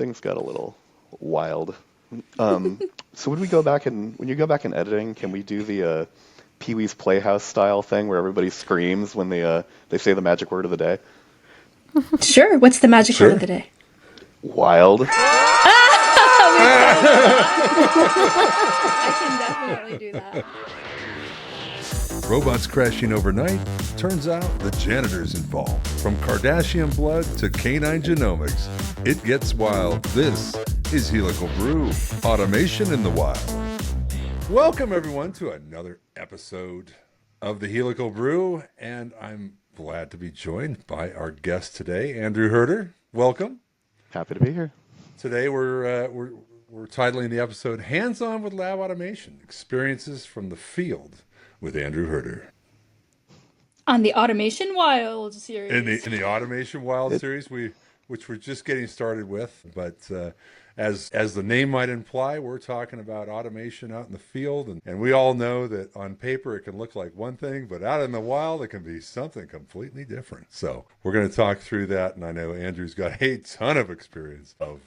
things got a little wild. So when you go back in editing, can we do the Pee-wee's Playhouse style thing where everybody screams when they say the magic word of the day? Sure. What's the magic word of the day? Wild. I can definitely do that. Robots crashing overnight. Turns out the janitor's involved. From Kardashian blood to canine genomics, it gets wild. This is Helical Brew, automation in the wild. Welcome everyone to another episode of the Helical Brew, and I'm glad to be joined by our guest today, Andrew Hurder. Welcome. Happy to be here. Today we're titling the episode "Hands-On with Lab Automation: Experiences from the Field" with Andrew Hurder. On the Automation Wild series. In the Automation Wild series, which we're just getting started with, but as the name might imply, we're talking about automation out in the field, and we all know that on paper it can look like one thing, but out in the wild it can be something completely different. So we're going to talk through that, and I know Andrew's got a ton of experience of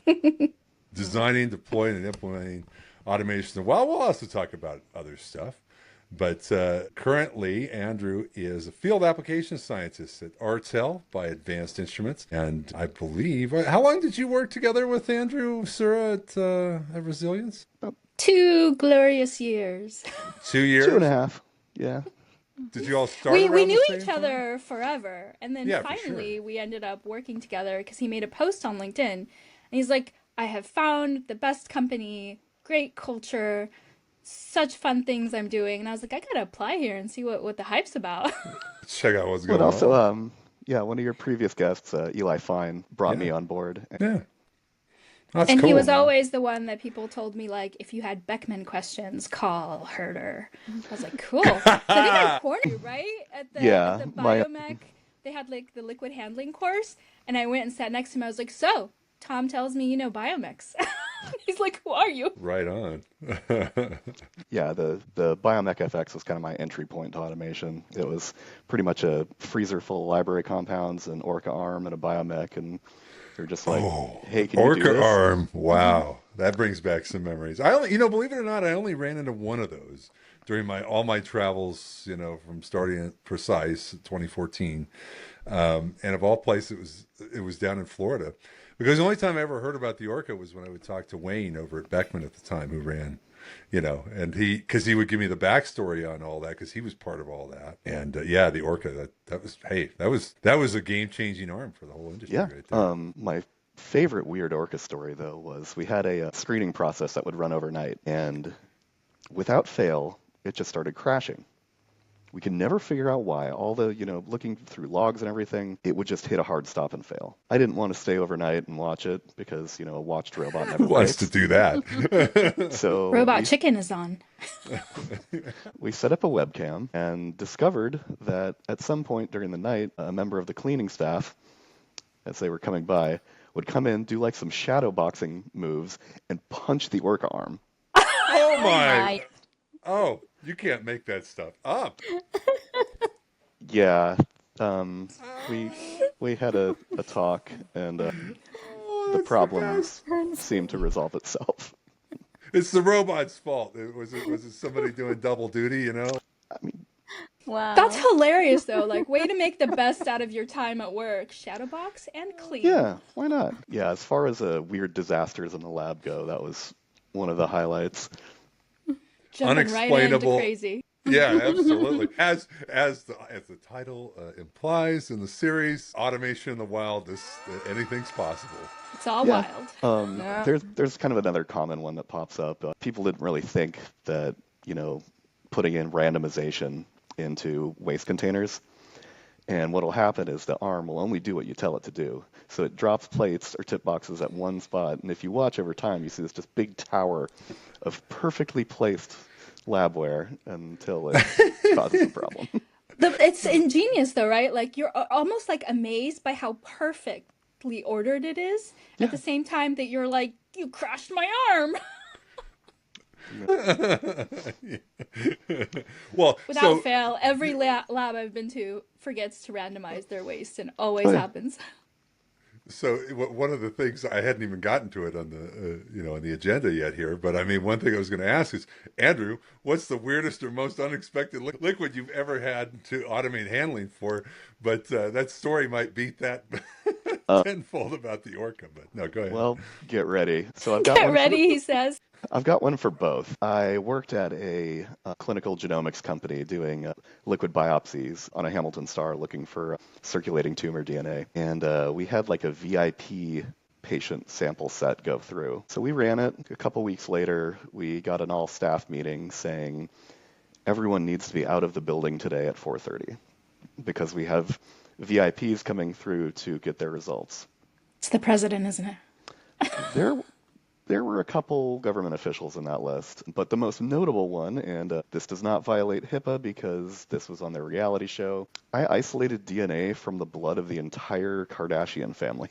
designing, deploying, and implementing automation in the wild. We'll also talk about other stuff. But currently, Andrew is a field application scientist at Artel by Advanced Instruments. And I believe, how long did you work together with Andrew, Sura, at Resilience? 2 glorious years. 2 years? 2.5. Yeah. Did you all start We knew the each same other forever. And then finally we ended up working together because he made a post on LinkedIn. And he's like, I have found the best company, great culture, such fun things I'm doing. And I was like, I gotta apply here and see what the hype's about. Check out what's going on. But also, one of your previous guests, Eli Fine, brought me on board. Yeah. That's and cool, he was man. always the one that people told me, like, if you had Beckman questions, call Herder. I was like, cool. So I think I cornered you, right? At the biomech, they had like the liquid handling course, and I went and sat next to him. I was like, so Tom tells me you know biomechs. He's like, who are you? Right on. Yeah, the Biomech FX was kind of my entry point to automation. It was pretty much a freezer full of library compounds, an ORCA arm, and a Biomech, and they're just like, hey, can you do ORCA this? arm. Wow. That brings back some memories. I only, believe it or not, I only ran into one of those during all my travels, from starting at Precise 2014. And of all places, it was down in Florida. Because the only time I ever heard about the ORCA was when I would talk to Wayne over at Beckman at the time, who ran, and because he would give me the backstory on all that, because he was part of all that. And the ORCA, that was a game-changing arm for the whole industry. Yeah. Right there. My favorite weird ORCA story, though, was we had a screening process that would run overnight, and without fail, it just started crashing. We could never figure out why. All the, looking through logs and everything, it would just hit a hard stop and fail. I didn't want to stay overnight and watch it because, a watched robot never Who wants breaks. to do that? So Robot Chicken is on. we set up a webcam and discovered that at some point during the night, a member of the cleaning staff, as they were coming by, would come in, do like some shadowboxing moves, and punch the ORCA arm. Oh my! Oh, you can't make that stuff up. Yeah, we had a talk, and the problem seemed to resolve itself. It's the robot's fault. Was it somebody doing double duty? I mean, Wow. That's hilarious, though. Like, way to make the best out of your time at work. Shadowbox and clean. yeah, why not? Yeah, as far as weird disasters in the lab go, that was one of the highlights. Jumping right Unexplainable. into crazy. Yeah, absolutely. As the title implies in the series, automation in the wild, anything's possible. It's all wild. There's kind of another common one that pops up. People didn't really think that, putting in randomization into waste containers, and what'll happen is the arm will only do what you tell it to do. So it drops plates or tip boxes at one spot, and if you watch over time, you see this just big tower of perfectly placed labware until it causes a problem. It's ingenious, though, right? Like, you're almost like amazed by how perfectly ordered it is. At the same time that you're like, you crushed my arm. Well, Without fail, every lab I've been to forgets to randomize their waste, and always happens. So one of the things I hadn't even gotten to it on the on the agenda yet here, but I mean, one thing I was going to ask is, Andrew, what's the weirdest or most unexpected liquid you've ever had to automate handling for? But that story might beat that tenfold about the ORCA. But no, go ahead. Well, get ready. So I've got Get one. ready, he says. I've got one for both. I worked at a clinical genomics company doing liquid biopsies on a Hamilton star looking for circulating tumor DNA. And we had like a VIP patient sample set go through. So we ran it. A couple weeks later, we got an all-staff meeting saying everyone needs to be out of the building today at 4:30 because we have VIPs coming through to get their results. It's the president, isn't it? There were a couple government officials in that list, but the most notable one, and this does not violate HIPAA because this was on their reality show, I isolated DNA from the blood of the entire Kardashian family.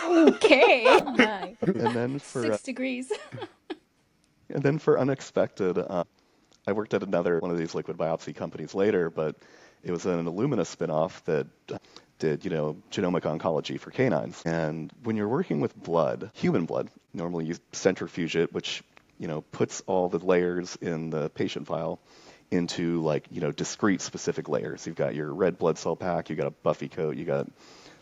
Okay. And then for 6 degrees. and then for unexpected, I worked at another one of these liquid biopsy companies later, but it was an Illumina spinoff that did, genomic oncology for canines. And when you're working with blood, human blood, normally you centrifuge it, which, puts all the layers in the patient file into discrete specific layers. You've got your red blood cell pack, you've got a buffy coat, you got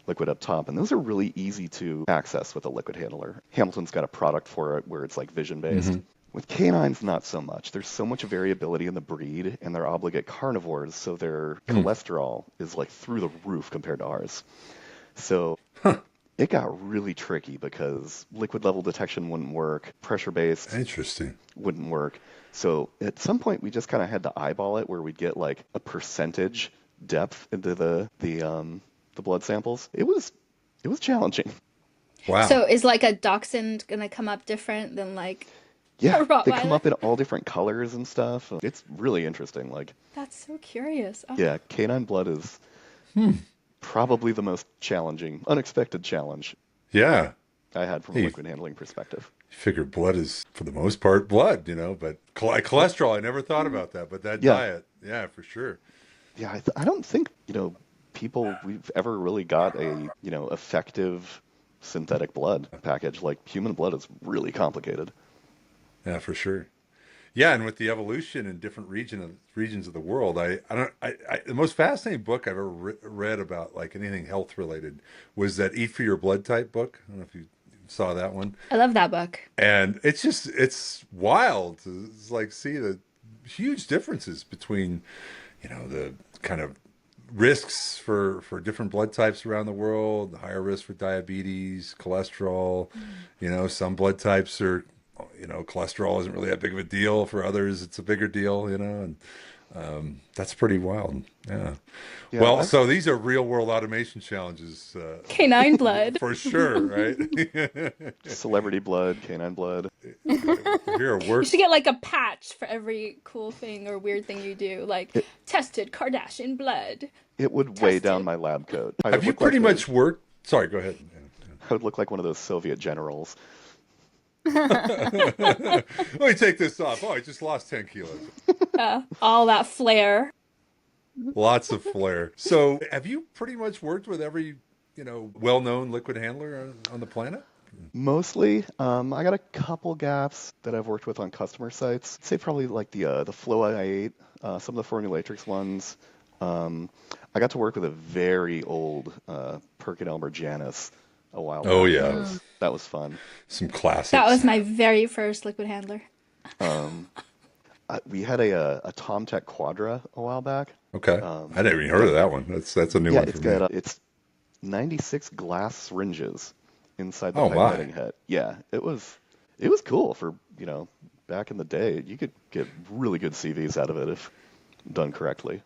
liquid up top, and those are really easy to access with a liquid handler. Hamilton's got a product for it where it's like vision-based. Mm-hmm. With canines, not so much. There's so much variability in the breed, and they're obligate carnivores, so their cholesterol is like through the roof compared to ours. So it got really tricky because liquid level detection wouldn't work, pressure-based wouldn't work. So at some point, we just kind of had to eyeball it, where we'd get like a percentage depth into the blood samples. It was challenging. Wow. So is like a dachshund gonna come up different than like? Yeah, they come up in all different colors and stuff. It's really interesting. That's so curious. Oh. Yeah, canine blood is probably the most challenging, unexpected challenge. Yeah, I had from a liquid handling perspective. You figure blood is, for the most part, blood, but cholesterol, I never thought about that. But that diet, yeah, for sure. Yeah, I don't think, we've ever really got a, effective synthetic blood package. Like human blood is really complicated. Yeah, for sure. Yeah, and with the evolution in different regions of the world, the most fascinating book I've ever read about like anything health related was that Eat for Your Blood Type book. I don't know if you saw that one. I love that book. And it's wild to see the huge differences between, the kind of risks for different blood types around the world, the higher risk for diabetes, cholesterol. Some blood types are, cholesterol isn't really that big of a deal. For others, it's a bigger deal, and that's pretty wild. Yeah. Well, so these are real world automation challenges. Canine blood. For sure, right? Celebrity blood, canine blood. You should get like a patch for every cool thing or weird thing you do, tested Kardashian blood. It would weigh down my lab coat. Have you pretty much worked? Sorry, go ahead. I would look like one of those Soviet generals. Let me take this off. Oh, I just lost 10 kilos. All that flair. Lots of flair. So have you pretty much worked with every, well-known liquid handler on the planet? Mostly. I got a couple gaps that I've worked with on customer sites. I'd say probably like the Flow i8, some of the Formulatrix ones. I got to work with a very old PerkinElmer Janus a while back. Oh, yeah. That was fun. Some classics. That was my very first liquid handler. We had a Tomtec Quadra a while back. Okay. I never even heard of that one. That's a new one for me. It's 96 glass syringes inside the pipetting head. Yeah, it was cool for, back in the day. You could get really good CVs out of it if done correctly.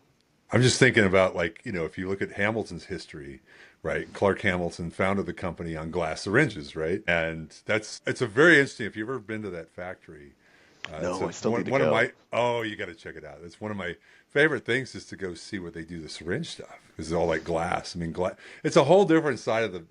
I'm just thinking about if you look at Hamilton's history, right? Clark Hamilton founded the company on glass syringes, right? And it's a very interesting, if you've ever been to that factory. I still need to go. You got to check it out. It's one of my favorite things is to go see what they do the syringe stuff, because it's all like glass. I mean, it's a whole different side of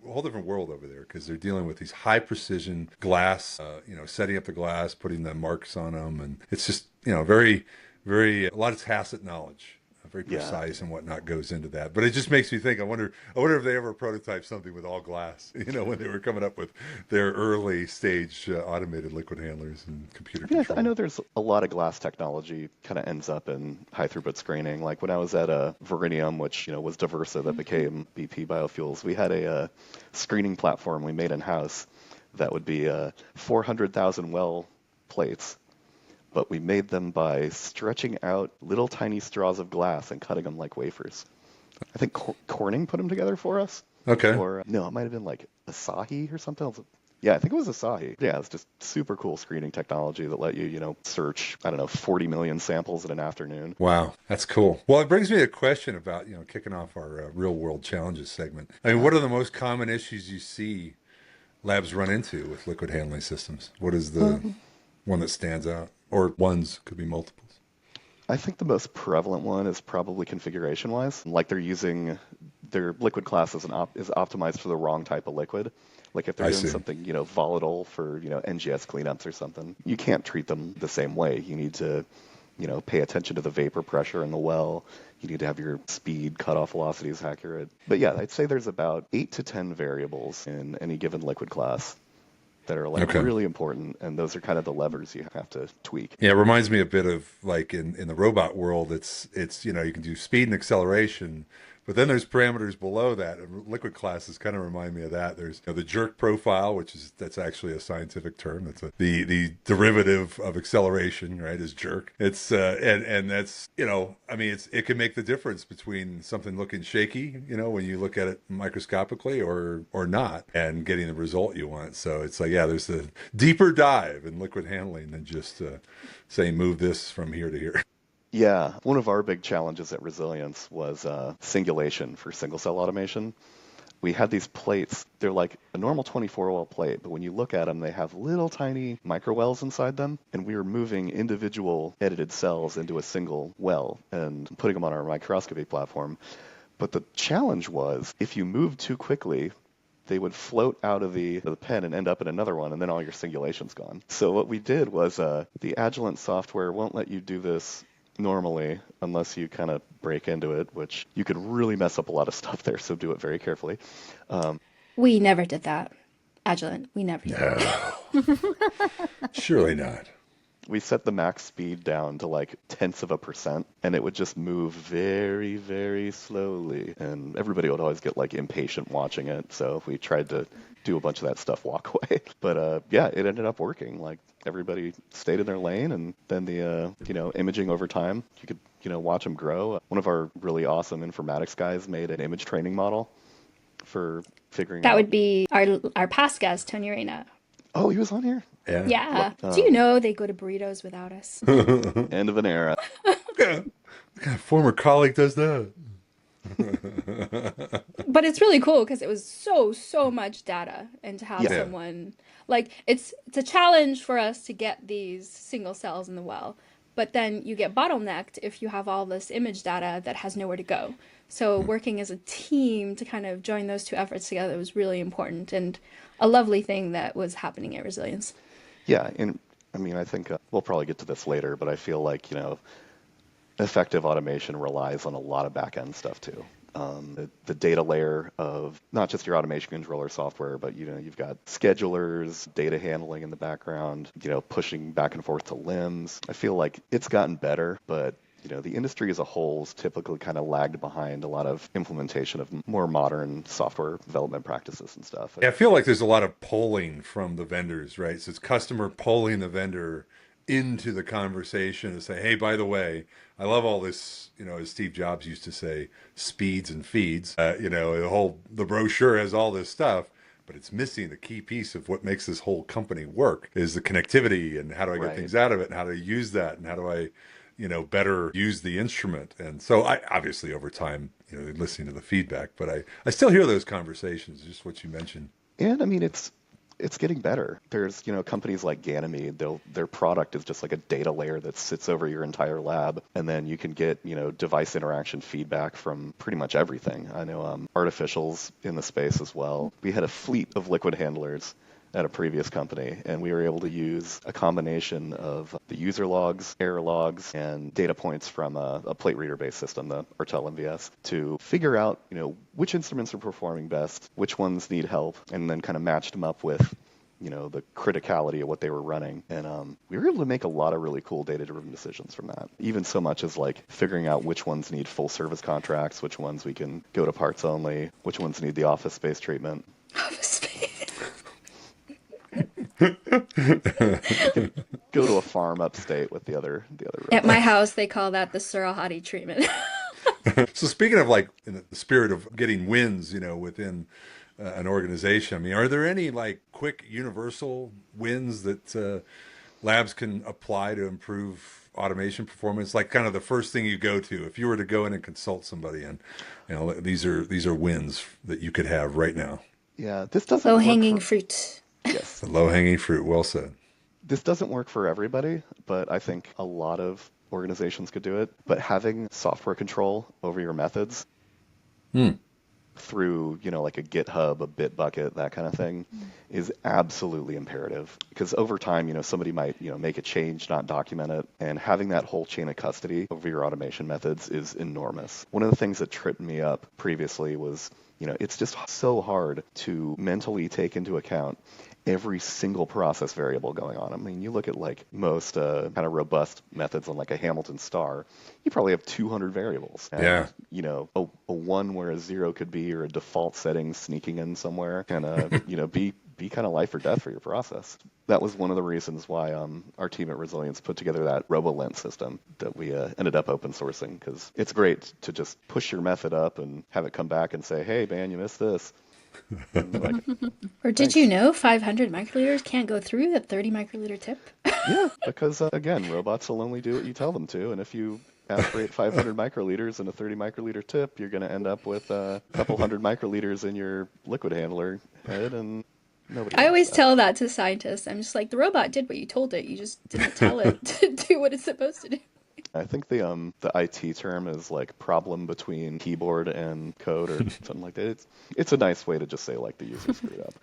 whole different world over there, because they're dealing with these high precision glass, setting up the glass, putting the marks on them. And it's just, very, very, a lot of tacit knowledge very Yeah. precise and whatnot goes into that. But it just makes me think. I wonder if they ever prototyped something with all glass. When they were coming up with their early stage automated liquid handlers and computer control. I know there's a lot of glass technology kind of ends up in high throughput screening. Like when I was at Verinium, which was Diversa that became BP Biofuels, we had a screening platform we made in house that would be 400,000 well plates. But we made them by stretching out little tiny straws of glass and cutting them like wafers. I think Corning put them together for us. Okay. Or no, it might have been like Asahi or something. Yeah, I think it was Asahi. Yeah, it's just super cool screening technology that let you, search, 40 million samples in an afternoon. Wow, that's cool. Well, it brings me to a question about, kicking off our real world challenges segment. I mean, what are the most common issues you see labs run into with liquid handling systems? What is the one that stands out? Or ones, could be multiples. I think the most prevalent one is probably configuration-wise. Like they're using their liquid class is optimized for the wrong type of liquid. Like if they're doing something, volatile for, NGS cleanups or something, you can't treat them the same way. You need to, pay attention to the vapor pressure in the well. You need to have your speed cutoff velocities accurate. But yeah, I'd say there's about 8 to 10 variables in any given liquid class that are really important, and those are kind of the levers you have to tweak. Yeah, it reminds me a bit of like in the robot world, it's you can do speed and acceleration, but then there's parameters below that. Liquid classes kind of remind me of that. There's the jerk profile, that's actually a scientific term. That's the derivative of acceleration, right? Is jerk. It's and that's it can make the difference between something looking shaky, when you look at it microscopically or not, and getting the result you want. So it's like there's the deeper dive in liquid handling than just saying move this from here to here. Yeah, one of our big challenges at Resilience was singulation for single-cell automation. We had these plates. They're like a normal 24-well plate, but when you look at them, they have little tiny microwells inside them, and we were moving individual edited cells into a single well and putting them on our microscopy platform. But the challenge was, if you moved too quickly, they would float out of the pen and end up in another one, and then all your singulation's gone. So what we did was the Agilent software won't let you do this normally unless you kind of break into it, which you could really mess up a lot of stuff there, so do it very carefully. We never did that. Agilent, we never did that. Surely not. We set the max speed down to like tenths of a percent, and it would just move very, very slowly. And everybody would always get like impatient watching it, so we tried to do a bunch of that stuff walk away. But it ended up working. Like everybody stayed in their lane, and then the imaging over time, you could watch them grow. One of our really awesome informatics guys made an image training model for figuring out. That would be our past guest, Tony Reyna. Oh, he was on here? Yeah. Do you know they go to burritos without us? End of an era. What kind of former colleague does that? But it's really cool because it was so much data, and to have someone it's a challenge for us to get these single cells in the well, but then you get bottlenecked if you have all this image data that has nowhere to go. So working as a team to kind of join those two efforts together was really important, and a lovely thing that was happening at Resilience. Yeah, and I mean, I think we'll probably get to this later, but I feel like, effective automation relies on a lot of back-end stuff too. The data layer of not just your automation controller software, but you've got schedulers, data handling in the background, pushing back and forth to limbs. I feel like it's gotten better, but the industry as a whole has typically kind of lagged behind a lot of implementation of more modern software development practices and stuff. Yeah, I feel like there's a lot of polling from the vendors, right? So it's customer polling the vendor into the conversation and say, hey, by the way, I love all this, as Steve Jobs used to say, speeds and feeds. The brochure has all this stuff, but it's missing the key piece of what makes this whole company work is the connectivity, and how do I get things out of it, and how do I use that, and how do I better use the instrument. And so I obviously over time, listening to the feedback, but I still hear those conversations, just what you mentioned. And I mean, it's getting better. There's, companies like Ganymede, their product is just like a data layer that sits over your entire lab, and then you can get, device interaction feedback from pretty much everything. I know Artificial's in the space as well. We had a fleet of liquid handlers at a previous company, and we were able to use a combination of the user logs, error logs, and data points from a plate reader-based system, the Artel MVS, to figure out, which instruments are performing best, which ones need help, and then kind of matched them up with the criticality of what they were running. And we were able to make a lot of really cool data-driven decisions from that. Even so much as like figuring out which ones need full service contracts, which ones we can go to parts only, which ones need the office space treatment. Office space. Go to a farm upstate with the other robots. At my house, they call that the Sura Hadi treatment. So speaking of like in the spirit of getting wins, within an organization, I mean, are there any like quick universal wins that labs can apply to improve automation performance? Like kind of the first thing you go to if you were to go in and consult somebody, and these are wins that you could have right now. Yeah, this doesn't low-hanging fruit. Yes, the low-hanging fruit. Well said. This doesn't work for everybody, but I think a lot of organizations could do it. But having software control over your methods through, like a GitHub, a Bitbucket, that kind of thing, is absolutely imperative. Because over time, somebody might, make a change, not document it, and having that whole chain of custody over your automation methods is enormous. One of the things that tripped me up previously was, it's just so hard to mentally take into account every single process variable going on. I mean, you look at like most kind of robust methods on like a Hamilton star, you probably have 200 variables. And, a 1 where a 0 could be, or a default setting sneaking in somewhere, kind of, be kind of life or death for your process. That was one of the reasons why our team at Resilience put together that RoboLint system that we ended up open sourcing, because it's great to just push your method up and have it come back and say, hey, man, you missed this. Or did you know 500 microliters can't go through the 30 microliter tip? Yeah, because again, robots will only do what you tell them to, and if you aspirate 500 microliters in a 30 microliter tip, you're going to end up with a couple hundred microliters in your liquid handler head, and nobody. I always tell that to scientists. I'm just like, the robot did what you told it. You just didn't tell it to do what it's supposed to do. I think the IT term is like problem between keyboard and code or something like that. It's a nice way to just say like the user screwed up.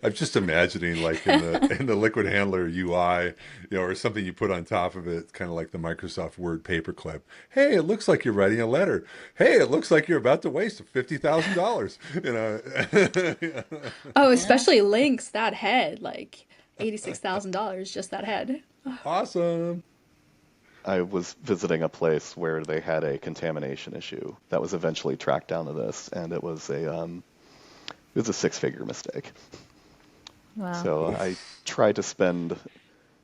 I'm just imagining like in the liquid handler UI, or something you put on top of it, kind of like the Microsoft Word paperclip. Hey, it looks like you're writing a letter. Hey, it looks like you're about to waste $50,000. Oh, especially links, that head, like $86,000, just that head. Awesome. I was visiting a place where they had a contamination issue that was eventually tracked down to this, and it was a six-figure mistake. Wow. So I tried to spend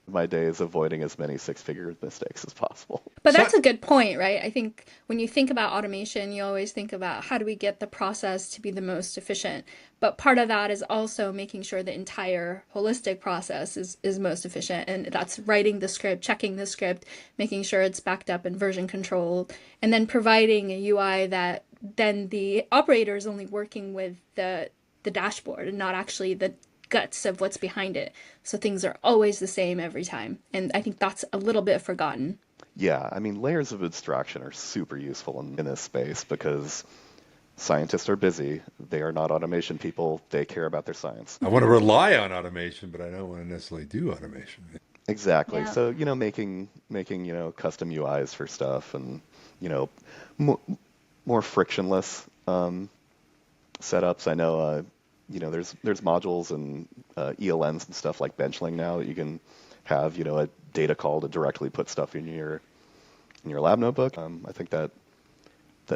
my days avoiding as many six-figure mistakes as possible. But that's a good point, right? I think when you think about automation, you always think about how do we get the process to be the most efficient. But part of that is also making sure the entire holistic process is most efficient. And that's writing the script, checking the script, making sure it's backed up and version controlled, and then providing a UI that then the operator is only working with the dashboard and not actually the guts of what's behind it. So things are always the same every time. And I think that's a little bit forgotten. Yeah, I mean, layers of abstraction are super useful in this space because scientists are busy. They are not automation people. They care about their science. I want to rely on automation, but I don't want to necessarily do automation. Exactly. Yeah. So, making custom UIs for stuff and, more frictionless setups. I know, there's modules and ELNs and stuff like Benchling now that you can have, a data call to directly put stuff in your lab notebook. I think that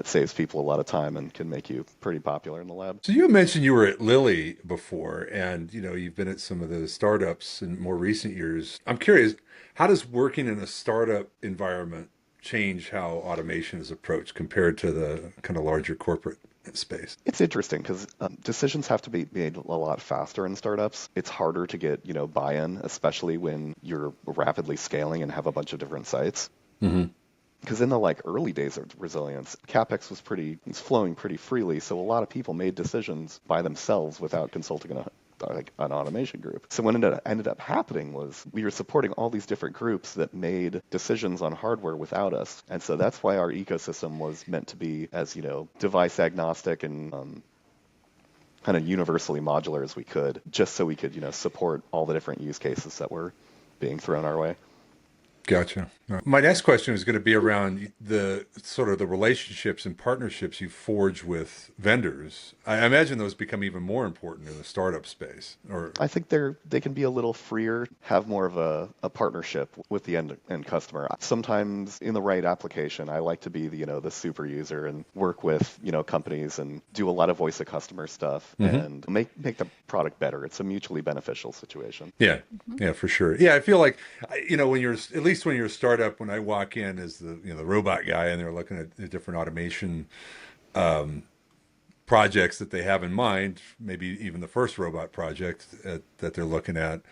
saves people a lot of time and can make you pretty popular in the lab. So you mentioned you were at Lilly before, and you've been at some of the startups in more recent years. I'm curious, how does working in a startup environment change how automation is approached compared to the kind of larger corporate space? It's interesting because decisions have to be made a lot faster in startups. It's harder to get buy-in, especially when you're rapidly scaling and have a bunch of different sites. Mm-hmm. Because in the early days of Resilience, CapEx was flowing pretty freely, so a lot of people made decisions by themselves without consulting an automation group. So what ended up happening was we were supporting all these different groups that made decisions on hardware without us, and so that's why our ecosystem was meant to be as device agnostic and kind of universally modular as we could, just so we could, support all the different use cases that were being thrown our way. Gotcha. My next question is going to be around the sort of the relationships and partnerships you forge with vendors. I imagine those become even more important in the startup space. Or I think they can be a little freer, have more of a partnership with the end customer. Sometimes in the right application, I like to be the super user and work with companies and do a lot of voice of customer stuff and make the product better. It's a mutually beneficial situation. Yeah, yeah, for sure. Yeah, I feel like when you're at least when you're a startup, when I walk in as the robot guy and they're looking at the different automation projects that they have in mind, maybe even the first robot project that they're looking at,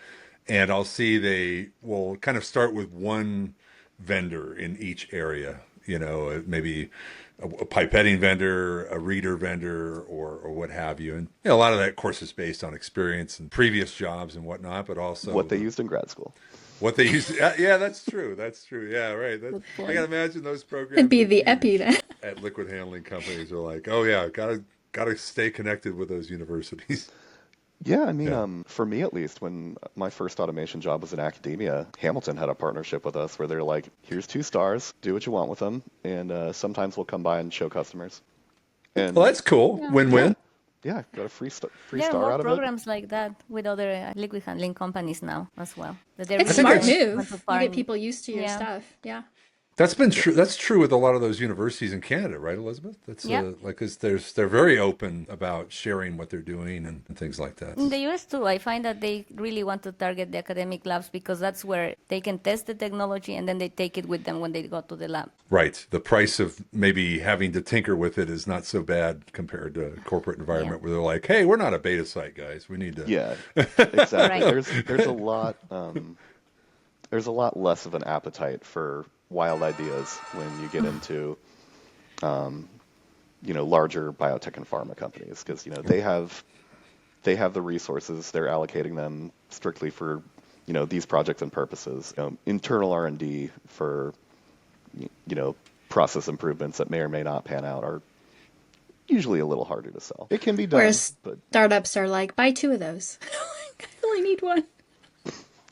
and I'll see they will kind of start with one vendor in each area, maybe a pipetting vendor, a reader vendor, or what have you. And a lot of that, of course, is based on experience and previous jobs and whatnot, but also what they used in grad school. What they used, yeah, that's true. Yeah, right. I gotta imagine those programs. It'd be the epi then. At liquid handling companies are like, oh yeah, gotta stay connected with those universities. Yeah, I mean, for me at least, when my first automation job was in academia, Hamilton had a partnership with us where they're like, here's 2 stars, do what you want with them, and sometimes we'll come by and show customers. And well, that's cool. Yeah. Win-win. Yeah, got a free star more out of programs like that with other liquid handling companies now as well. It's a smart move. You get people used to your stuff. Yeah. That's been true. That's true with a lot of those universities in Canada, right, Elizabeth? That's they're very open about sharing what they're doing and things like that. In the US too, I find that they really want to target the academic labs because that's where they can test the technology and then they take it with them when they go to the lab. Right. The price of maybe having to tinker with it is not so bad compared to a corporate environment where they're like, "Hey, we're not a beta site, guys. We need to." Yeah, exactly. Right. There's a lot less of an appetite for wild ideas when you get into larger biotech and pharma companies because they have the resources, they're allocating them strictly for these projects and purposes. Internal R&D for process improvements that may or may not pan out are usually a little harder to sell. It can be done, whereas startups are like, buy 2 of those. I only need 1.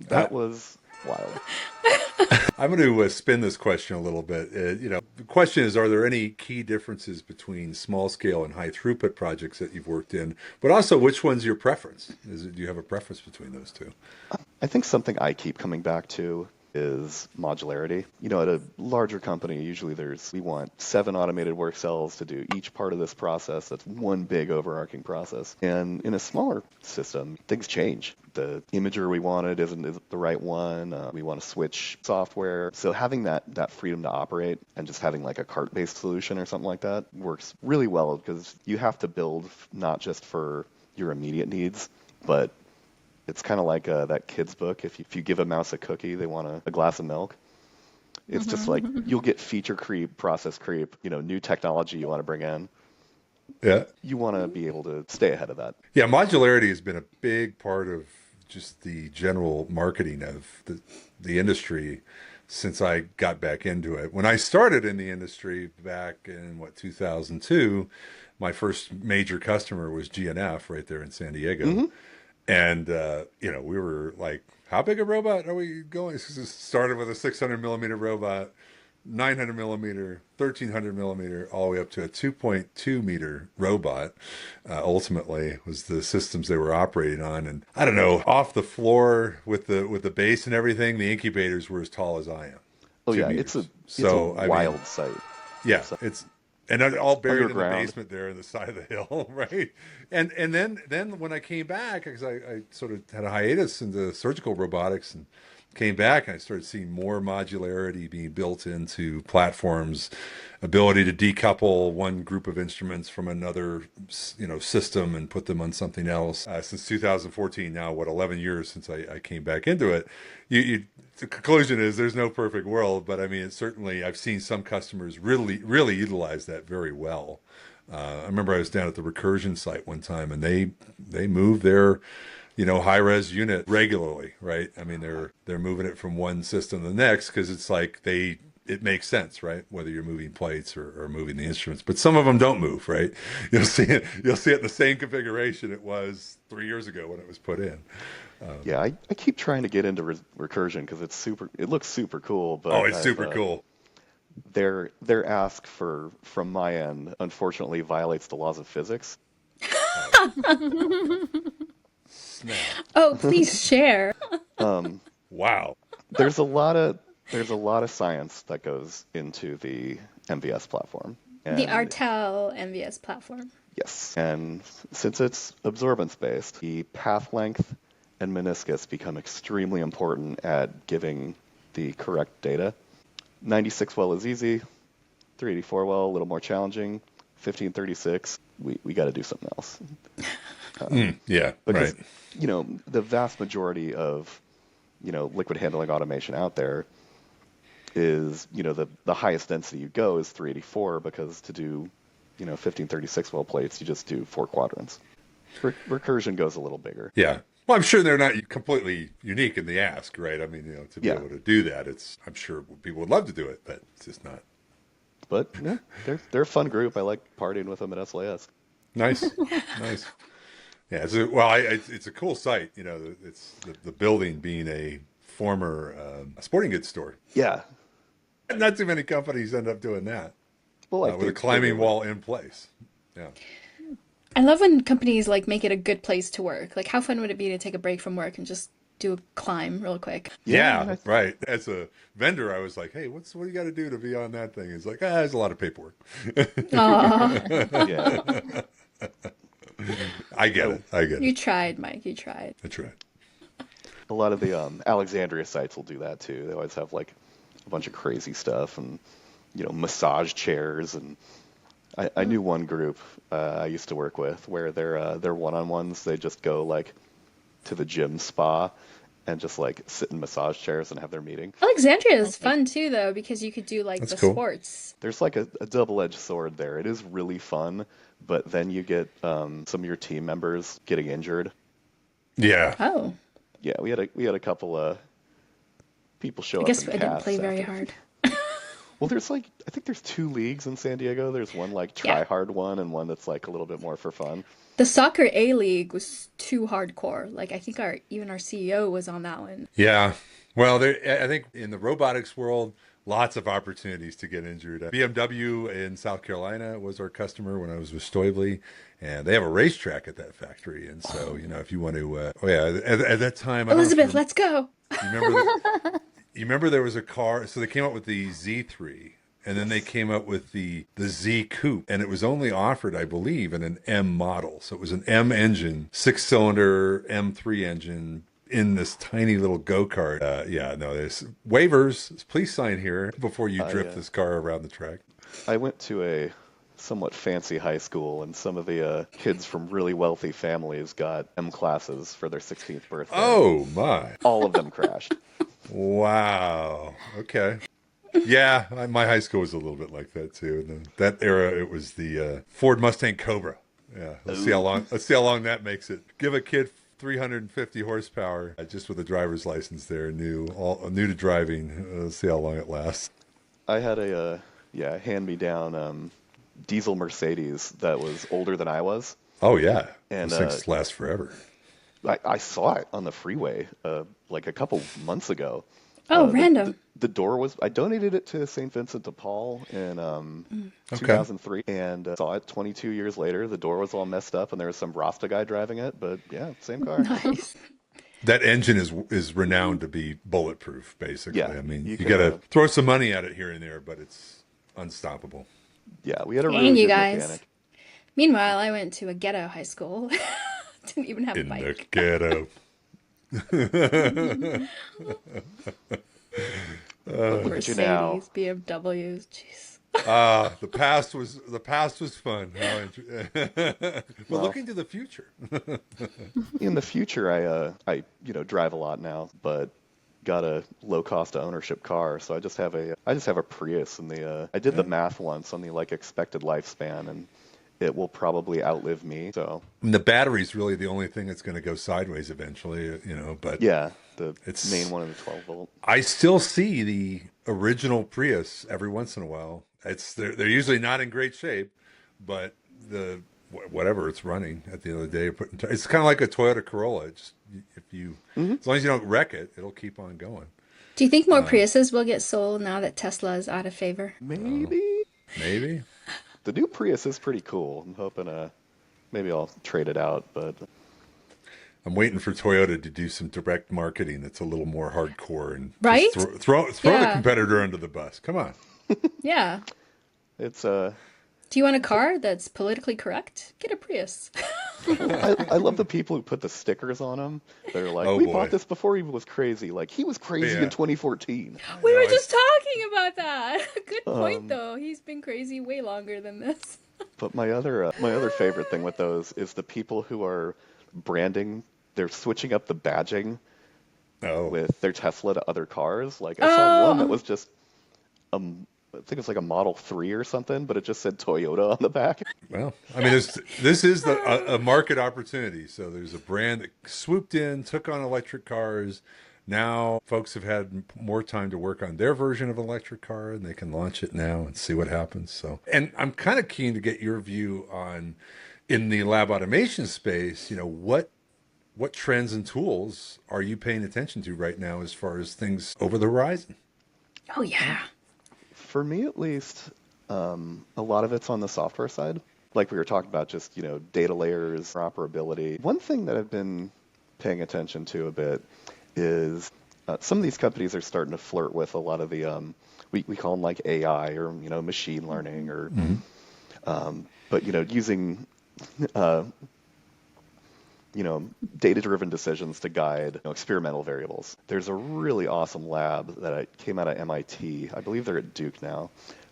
That was wild. I'm going to spin this question a little bit. The question is, are there any key differences between small scale and high throughput projects that you've worked in? But also, which one's your preference? Do you have a preference between those two? I think something I keep coming back to is modularity. At a larger company, usually we want 7 automated work cells to do each part of this process. That's one big overarching process. And in a smaller system, things change. The imager we wanted isn't the right one. We want to switch software. So having that freedom to operate and just having like a cart-based solution or something like that works really well because you have to build not just for your immediate needs, but it's kind of like that kid's book. If you give a mouse a cookie, they want a glass of milk. It's just like you'll get feature creep, process creep, new technology you want to bring in. Yeah. You want to be able to stay ahead of that. Yeah, modularity has been a big part of just the general marketing of the industry since I got back into it. When I started in the industry back in 2002, my first major customer was GNF right there in San Diego. Mm-hmm. And, we were like, how big a robot are we going? It started with a 600 millimeter robot, 900 millimeter, 1300 millimeter, all the way up to a 2.2 meter robot. Ultimately was the systems they were operating on. And I don't know, off the floor with the base and everything, the incubators were as tall as I am. Oh yeah, meters. It's a wild site. Yeah, and all buried in the basement there in the side of the hill, right? And then when I came back, because I sort of had a hiatus into surgical robotics and came back, and I started seeing more modularity being built into platforms, ability to decouple one group of instruments from another, system and put them on something else. Since 2014, now 11 years since I came back into it, the conclusion is there's no perfect world, but I mean, certainly I've seen some customers really, really utilize that very well. I remember I was down at the Recursion site one time, and they moved their high-res unit regularly, right? I mean, they're moving it from one system to the next because it's like it makes sense, right? Whether you're moving plates or moving the instruments, but some of them don't move, right? You'll see it in the same configuration it was 3 years ago when it was put in. Yeah, I keep trying to get into recursion because it looks super cool, but it's super cool. Their ask from my end, unfortunately, violates the laws of physics. Snap. Oh, please share. Wow. There's a lot of science that goes into the MVS platform. The Artel MVS platform. Yes, and since it's absorbance based, the path length and meniscus become extremely important at giving the correct data. 96 well is easy, 384 well a little more challenging, 1536 we got to do something else. Yeah, because right. The vast majority of liquid handling automation out there is the highest density you go is 384 because to do 1536 well plates you just do 4 quadrants. Recursion goes a little bigger. Yeah. Well, I'm sure they're not completely unique in the ask, right? I mean, to be able to do that, I'm sure people would love to do it, but it's just not. But yeah, they're a fun group. I like partying with them at SLAS. Nice, nice. Yeah, it's a cool site. It's the building being a former sporting goods store. Yeah. Not too many companies end up doing that. Well, with a climbing wall in place. Yeah. I love when companies make it a good place to work. Like, how fun would it be to take a break from work and just do a climb real quick? Yeah, right. As a vendor, I was like, hey, what do you got to do to be on that thing? It's like, there's a lot of paperwork. Yeah. I get it. You tried, Mike. You tried. I tried. A lot of the Alexandria sites will do that too. They always have a bunch of crazy stuff and massage chairs and I knew one group I used to work with where their one-on-ones they just go to the gym spa and just sit in massage chairs and have their meeting. Alexandria is fun too though because you could do the cool. sports. There's a double-edged sword there. It is really fun, but then you get some of your team members getting injured. Yeah. Oh. Yeah, we had a couple people show up. I guess in I didn't play casts very after. hard. Well, there's I think there's 2 leagues in San Diego. There's one try-hard one and one that's a little bit more for fun. The soccer A League was too hardcore. I think even our CEO was on that one. Yeah. Well, I think in the robotics world, lots of opportunities to get injured. BMW in South Carolina was our customer when I was with Stoibley, and they have a racetrack at that factory. And so, if you want to, at that time, Elizabeth, let's go. You remember there was a car, so they came up with the Z3, and then they came up with the Z Coupe, and it was only offered, I believe, in an M model. So it was an M engine, 6-cylinder M3 engine in this tiny little go-kart. There's waivers. Please sign here before you drift this car around the track. I went to a somewhat fancy high school, and some of the kids from really wealthy families got M classes for their 16th birthday. Oh, my. All of them crashed. Wow. Okay. Yeah, my high school was a little bit like that too. And then that era, it was the Ford Mustang Cobra. Yeah. Let's see how long that makes it. Give a kid 350 horsepower just with a driver's license there, new to driving. Let's see how long it lasts. I had a hand-me-down diesel Mercedes that was older than I was. Oh yeah, and those things last forever. I saw it on the freeway a couple months ago. Oh, random. The door was. I donated it to St. Vincent de Paul in 2003, and saw it 22 years later. The door was all messed up, and there was some Rasta guy driving it. But yeah, same car. Nice. That engine is renowned to be bulletproof, basically. Yeah, I mean, you can, got to throw some money at it here and there, but it's unstoppable. Yeah, we had a really good mechanic. Meanwhile, I went to a ghetto high school. Didn't even have a bike. In the ghetto. Mercedes, BMWs, jeez. The past was fun. Well, looking to the future. In the future, I drive a lot now, but got a low cost of ownership car, so I just have a Prius, and I did the math once on the expected lifespan, and it will probably outlive me. So And the battery's really the only thing that's going to go sideways eventually, but yeah, the it's main one is a 12 volt. I still see the original Prius every once in a while. They're usually not in great shape, but whatever it's running at the end of the day, it's kind of like a Toyota Corolla. As long as you don't wreck it, it'll keep on going. Do you think more Priuses will get sold now that Tesla is out of favor? Maybe. Maybe. The new Prius is pretty cool. I'm hoping maybe I'll trade it out, but I'm waiting for Toyota to do some direct marketing that's a little more hardcore and right? just throw the competitor under the bus. Come on. Yeah. it's Do you want a car that's politically correct? Get a Prius. I love the people who put the stickers on them. They're like, we bought this before he was crazy. Like, he was crazy in 2014. We were just talking about that. Good point, though. He's been crazy way longer than this. But my other favorite thing with those is the people who are branding. They're switching up the badging with their Tesla to other cars. Like, I saw one that was just I think it's like a Model 3 or something, but it just said Toyota on the back. Well, I mean, this is a market opportunity. So there's a brand that swooped in, took on electric cars. Now folks have had more time to work on their version of an electric car, and they can launch it now and see what happens. So, and I'm kind of keen to get your view on, in the lab automation space, what trends and tools are you paying attention to right now as far as things over the horizon? Oh, yeah. For me, at least, a lot of it's on the software side. Like we were talking about, just, data layers, interoperability. One thing that I've been paying attention to a bit is some of these companies are starting to flirt with a lot of the, we call them like AI or, machine learning or, but, using, data-driven decisions to guide experimental variables. There's a really awesome lab that came out of MIT. I believe they're at Duke now,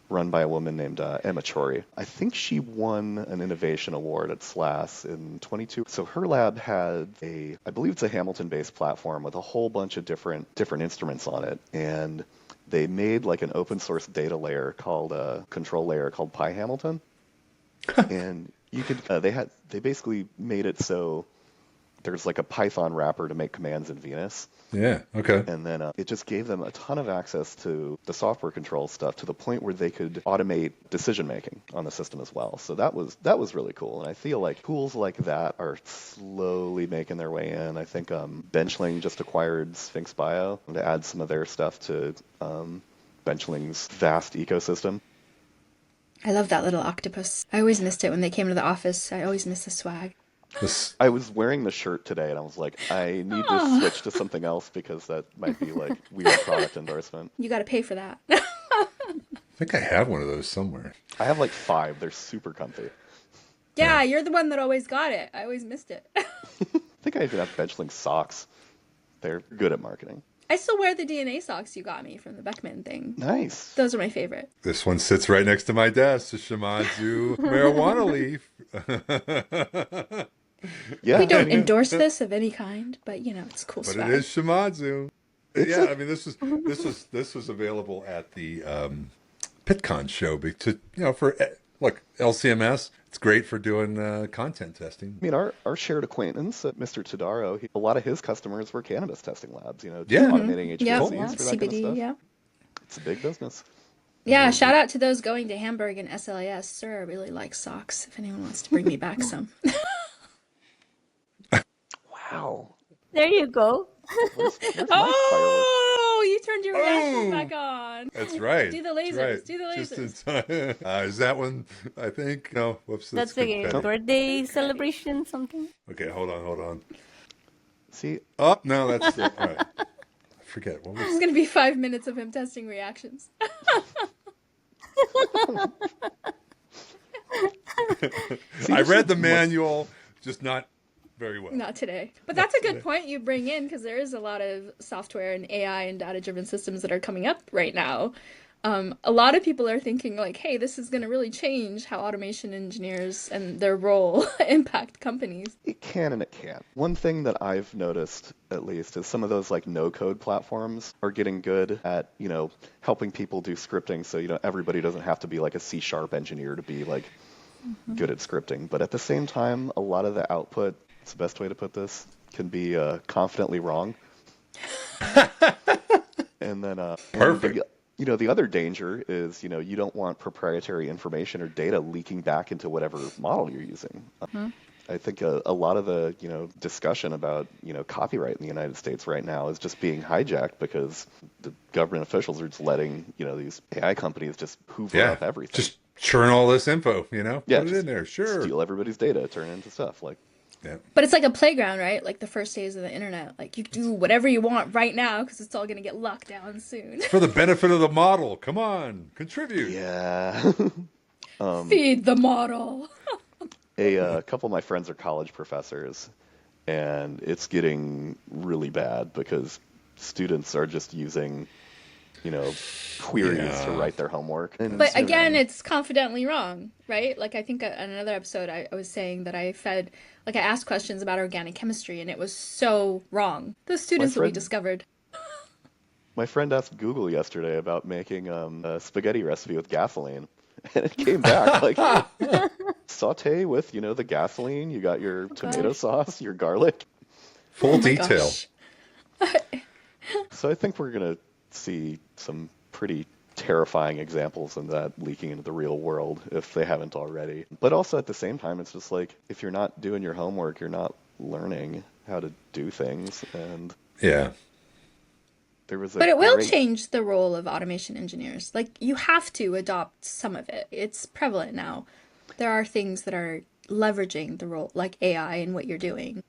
run by a woman named Emma Chori. I think she won an innovation award at SLAS in 22. So her lab had I believe it's a Hamilton-based platform with a whole bunch of different instruments on it, and they made like an open source data layer called a control layer called PyHamilton, and you could they basically made it so there's like a Python wrapper to make commands in Venus. Yeah, okay. And then it just gave them a ton of access to the software control stuff to the point where they could automate decision making on the system as well. So that was really cool. And I feel like tools like that are slowly making their way in. I think Benchling just acquired Sphinx Bio to add some of their stuff to Benchling's vast ecosystem. I love that little octopus. I always missed it when they came to the office. I always miss the swag. I was wearing the shirt today, and I was like, I need to switch to something else because that might be like weird product endorsement. You got to pay for that. I think I have one of those somewhere. I have like 5. They're super comfy. Yeah, you're the one that always got it. I always missed it. I think I even have Benchling socks. They're good at marketing. I still wear the DNA socks you got me from the Beckman thing. Nice. Those are my favorite. This one sits right next to my desk, the Shimadzu marijuana leaf. Yeah. We don't endorse this of any kind, but it's cool But swag. it is Shimadzu. Yeah, I mean this was available at the PitCon show look, LCMS. It's great for doing content testing. I mean, our shared acquaintance, Mr. Tadaro, a lot of his customers were cannabis testing labs. Automating HPLCs for that CBD, kind of stuff. yeah. It's a big business. Yeah, shout out to those going to Hamburg and SLAS. Sura really likes socks. If anyone wants to bring me back some. Wow. There you go. Where's my Oh, you turned your reaction back on. That's right. Do the lasers. Right. Do the lasers. Just in time. Is that one? I think. No. Whoops. That's good a petty. birthday celebration, something. Okay, hold on. See, Oh no, that's all right. I forget what This was. is going to be 5 minutes of him testing reactions. I read the manual, just not very well. Not today. But that's a good point you bring in, because there is a lot of software and AI and data-driven systems that are coming up right now. A lot of people are thinking like, hey, this is going to really change how automation engineers and their role impact companies. it can and it can't. One thing that I've noticed, at least, is some of those like no-code platforms are getting good at, helping people do scripting. So, everybody doesn't have to be like a C# engineer to be like, good at scripting. But at the same time, a lot of the output, it's the best way to put this, can be confidently wrong. And then, Perfect. The other danger is, you don't want proprietary information or data leaking back into whatever model you're using. I think a lot of the, discussion about, copyright in the United States right now is just being hijacked because the government officials are just letting, these AI companies just hoover up everything. Just churn all this info, put it in there, sure. Steal everybody's data, turn it into stuff like. Yeah. But it's like a playground, right? Like the first days of the internet. Like you do whatever you want right now because it's all going to get locked down soon. For the benefit of the model. Come on, contribute. Yeah. Feed the model. A couple of my friends are college professors, and it's getting really bad because students are just using, queries to write their homework. And but again, it's confidently wrong, right? Like I think in another episode, I was saying that I asked questions about organic chemistry, and it was so wrong. The students that we discovered. My friend asked Google yesterday about making a spaghetti recipe with gasoline, and it came back like saute with, the gasoline. You got your tomato sauce, your garlic. Full detail. So I think we're going to see some pretty terrifying examples of that leaking into the real world if they haven't already. But also at the same time, it's just like if you're not doing your homework, you're not learning how to do things. And yeah. But it will change the role of automation engineers. Like you have to adopt some of it. It's prevalent now. There are things that are leveraging the role, like AI and what you're doing.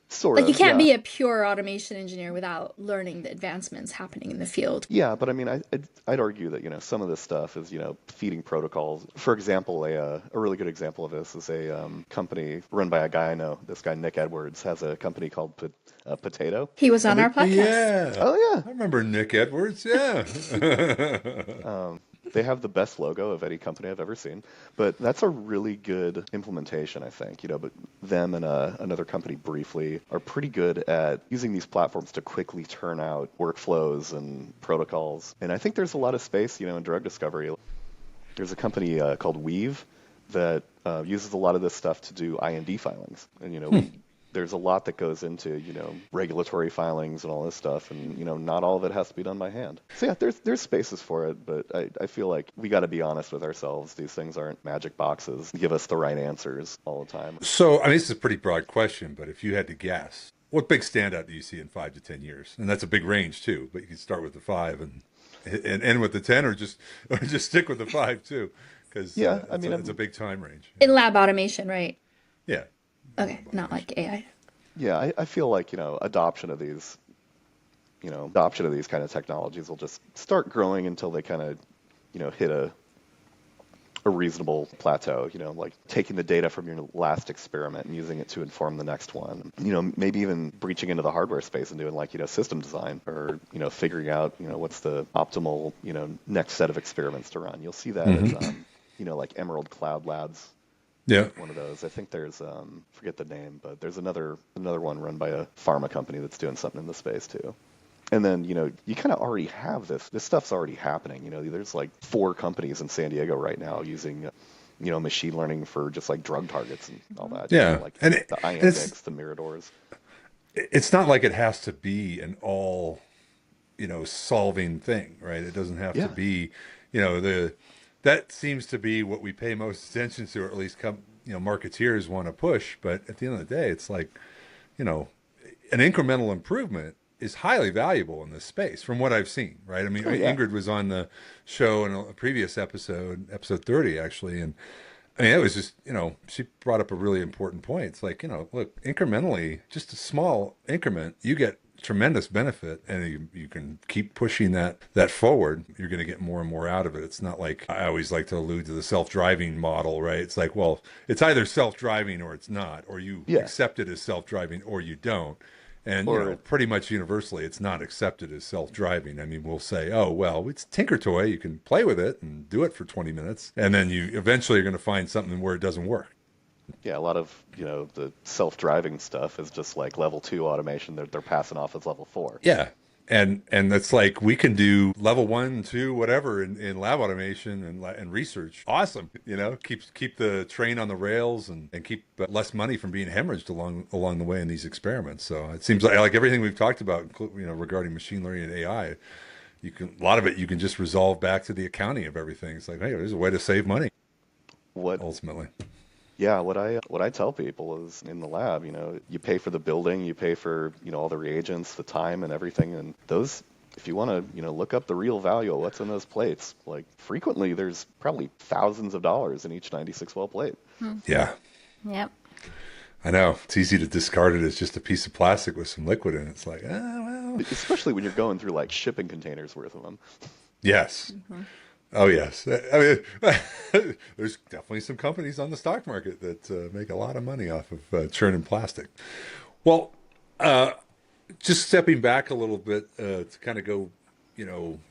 Sort of. Like you can't be a pure automation engineer without learning the advancements happening in the field. Yeah, but I mean, I'd argue that, some of this stuff is, feeding protocols. For example, a really good example of this is a company run by a guy I know. This guy, Nick Edwards, has a company called Potato. He was on our podcast. Yeah. Oh, yeah. I remember Nick Edwards, yeah. They have the best logo of any company I've ever seen. But that's a really good implementation, I think. But them and another company, Briefly, are pretty good at using these platforms to quickly turn out workflows and protocols. And I think there's a lot of space, in drug discovery. There's a company called Weave that uses a lot of this stuff to do IND filings. And, there's a lot that goes into, regulatory filings and all this stuff. And, not all of it has to be done by hand. So, yeah, there's spaces for it. But I feel like we got to be honest with ourselves. These things aren't magic boxes. Give us the right answers all the time. So, this is a pretty broad question, but if you had to guess, what big standout do you see in 5 to 10 years? And that's a big range, too. But you can start with the 5 and end with the 10 or just stick with the 5, too. Because it's a big time range. In lab automation, right? Yeah. Okay, not like AI. Yeah, I feel like, adoption of these kind of technologies will just start growing until they kind of, hit a reasonable plateau, like taking the data from your last experiment and using it to inform the next one. Maybe even breaching into the hardware space and doing system design or, figuring out, what's the optimal, next set of experiments to run. You'll see that as, like Emerald Cloud Labs. Yeah. One of those. I think there's forget the name, but there's another one run by a pharma company that's doing something in the space too. And then, you kind of already have this. This stuff's already happening. There's like 4 companies in San Diego right now using, machine learning for just like drug targets and all that. Yeah. Like the Iambics, the Miradors. It's not like it has to be an all, solving thing, right? It doesn't have to be, that seems to be what we pay most attention to, or at least marketeers want to push. But at the end of the day, it's like, an incremental improvement is highly valuable in this space from what I've seen, right? Ingrid was on the show in a previous episode 30 actually. And it was just, she brought up a really important point. It's like, look, incrementally, just a small increment, you get tremendous benefit, and you can keep pushing that forward. You're going to get more and more out of it. It's not like, I always like to allude to the self-driving model, right? It's like, well, it's either self-driving or it's not, or you accept it as self-driving or you don't. And pretty much universally, it's not accepted as self-driving. We'll say, oh, well, it's Tinker Toy. You can play with it and do it for 20 minutes. And then you eventually are going to find something where it doesn't work. Yeah, a lot of, the self-driving stuff is just like level 2 automation they're passing off as level 4. Yeah. And it's like we can do level 1, 2, whatever in lab automation and research. Awesome, keep the train on the rails and keep less money from being hemorrhaged along the way in these experiments. So it seems like everything we've talked about, regarding machine learning and AI, a lot of it you can just resolve back to the accounting of everything. It's like, hey, there's a way to save money. Ultimately. Yeah, what I tell people is in the lab, you pay for the building, you pay for, all the reagents, the time and everything. And those, if you want to, look up the real value of what's in those plates, like frequently there's probably thousands of dollars in each 96 well plate. Yeah. Yep. I know. It's easy to discard it as just a piece of plastic with some liquid in it. It's like, well. Especially when you're going through like shipping containers worth of them. Yes. Mm-hmm. Oh, yes. I mean, there's definitely some companies on the stock market that make a lot of money off of churning plastic. Well, just stepping back a little bit to kind of go,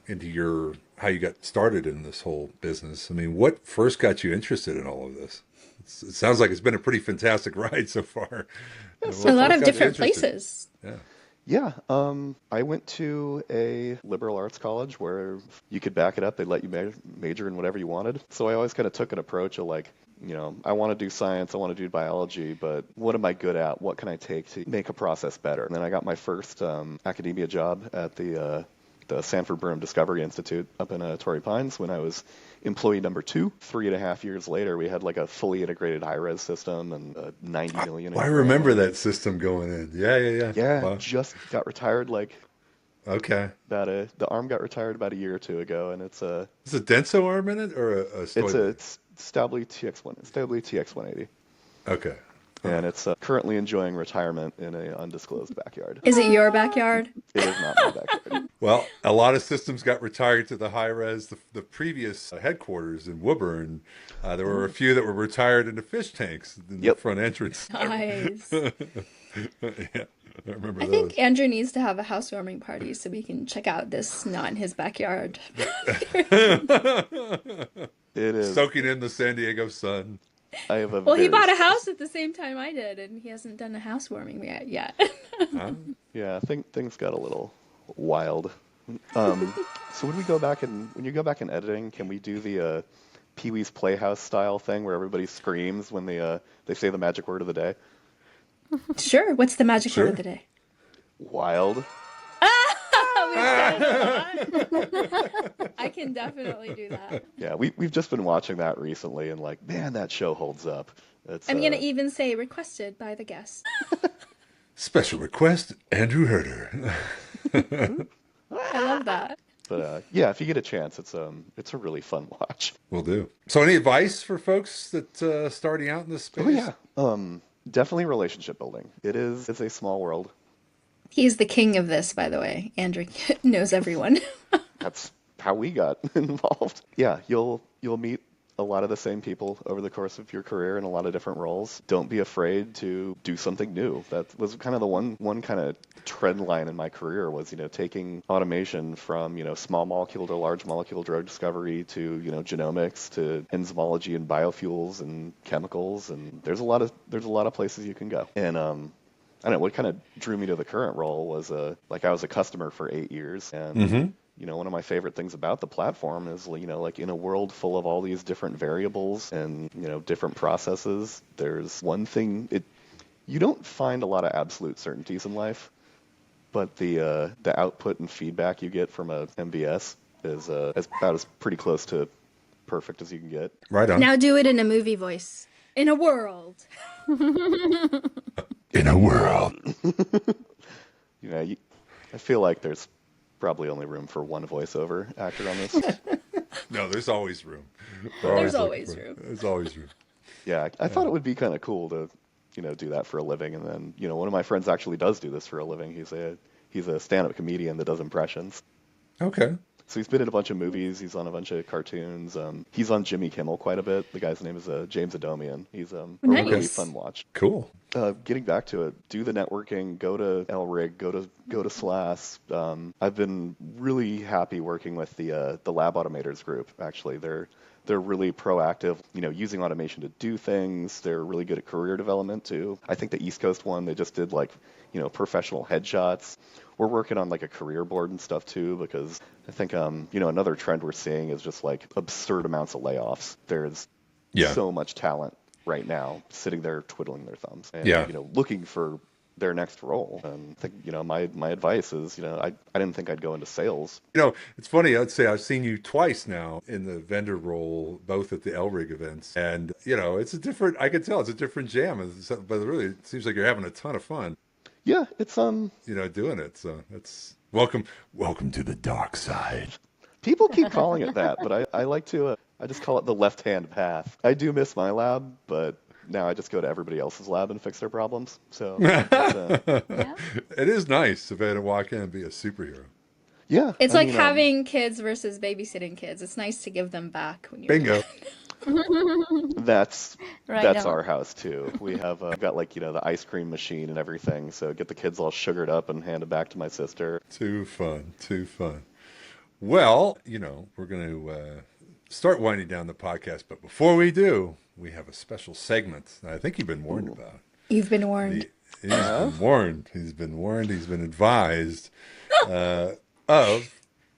into how you got started in this whole business. I mean, what first got you interested in all of this? It sounds like it's been a pretty fantastic ride so far. A lot of different places. Yeah. Yeah, I went to a liberal arts college where you could back it up. They'd let you major in whatever you wanted. So I always kind of took an approach of like, I want to do science, I want to do biology, but what am I good at? What can I take to make a process better? And then I got my first academia job at the Sanford Burnham Discovery Institute up in Torrey Pines when I was employee number 2. 3.5 years later, we had like a fully integrated high-res system and 90 million. I remember that system going in. Yeah. Yeah, wow. Just got retired okay. The arm got retired about a year or two ago, and it's a... Is a Denso arm in it or a Stoiber? It's Stably TX180. Okay. And it's currently enjoying retirement in an undisclosed backyard. Is it your backyard? It is not my backyard. Well, a lot of systems got retired to the high res. The previous headquarters in Woburn, there were a few that were retired into fish tanks in the front entrance. Nice. Yeah, I remember those. I think Andrew needs to have a housewarming party so we can check out this not in his backyard. It is. Soaking in the San Diego sun. He bought a house at the same time I did, and he hasn't done a housewarming yet. Yeah, I think things got a little wild. So when you go back in editing, can we do the Pee-wee's Playhouse style thing where everybody screams when they say the magic word of the day? Sure. What's the magic word of the day? Wild. I can definitely do that. Yeah, we've just been watching that recently, and like, man, that show holds up. I'm gonna even say requested by the guest. Special request, Andrew Hurder. I love that. But yeah, if you get a chance, it's a really fun watch. Will do. So, any advice for folks that starting out in this space? Oh yeah, definitely relationship building. It's a small world. He's the king of this, by the way. Andrew knows everyone. That's how we got involved. Yeah, you'll meet a lot of the same people over the course of your career in a lot of different roles. Don't be afraid to do something new. That was kind of the one kind of trend line in my career was, taking automation from, small molecule to large molecule drug discovery to, genomics to enzymology and biofuels and chemicals. And there's a lot of places you can go. And I don't know, what kind of drew me to the current role was I was a customer for 8 years, and one of my favorite things about the platform is like in a world full of all these different variables and different processes, there's one thing you don't find a lot of absolute certainties in life, but the output and feedback you get from a MVS is about as pretty close to perfect as you can get. Right on. Now do it in a movie voice. In a world. In a world. I feel like there's probably only room for one voiceover actor on this. No, there's always room. There's always room. There's always room. Yeah, I thought it would be kind of cool to, do that for a living. And then, one of my friends actually does do this for a living. He's a stand-up comedian that does impressions. Okay. So he's been in a bunch of movies. He's on a bunch of cartoons. He's on Jimmy Kimmel quite a bit. The guy's name is James Adomian. He's a really fun watch. Cool. Getting back to it, do the networking. Go to LRIG. Go to SLAS. I've been really happy working with the lab automators group. Actually, they're They're really proactive, using automation to do things. They're really good at career development too. I think the East Coast one, they just did like, professional headshots. We're working on like a career board and stuff too, because I think, another trend we're seeing is just like absurd amounts of layoffs. There's so much talent right now sitting there twiddling their thumbs and, looking for their next role. And I think, my advice is, I didn't think I'd go into sales. It's funny. I'd say I've seen you twice now in the vendor role, both at the LRIG events. And, I can tell it's a different jam, but really it seems like you're having a ton of fun. Yeah, it's, doing it. So that's welcome to the dark side. People keep calling it that, but I like to, I just call it the left-hand path. I do miss my lab, but now I just go to everybody else's lab and fix their problems. So it is nice to be able to walk in and be a superhero. Yeah. It's like having kids versus babysitting kids. It's nice to give them back when you're bingo. That's our house too. We have got like, the ice cream machine and everything. So get the kids all sugared up and hand it back to my sister. Too fun. Well, we're going to start winding down the podcast. But before we do, we have a special segment that I think you've been warned about. You've been warned. He's been warned. He's been warned. He's been advised of